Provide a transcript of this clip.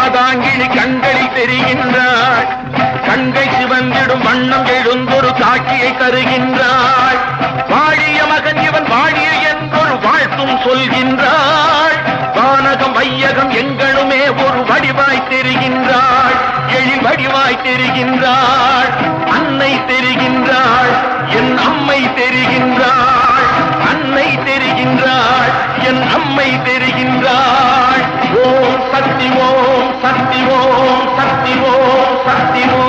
மாதாங்கிழி கண்களில் தெரிகின்றாள். கண்கள் சிவந்திடும் வண்ணம் எழுந்தொரு காட்சியை தருகின்றாள். வாழிய மகன் இவன் வாழிய என்றொரு வாழ்த்தும் சொல்கின்றாள். வானகம் வையகம் எங்களுமே ஒரு வடிவாய் தெரிகின்றாள். எழில் வடிவாய் தெரிகின்றாள். அன்னை தெரிகின்றாள். என் அம்மை தெரிகின்றாள். அன்னை தெரிகின்றாள். என் அம்மை தெரிகின்றாள். ஓம் சக்தி ஓம் சக்தி ஓம் சக்தி ஓம் சக்தி ஓம்.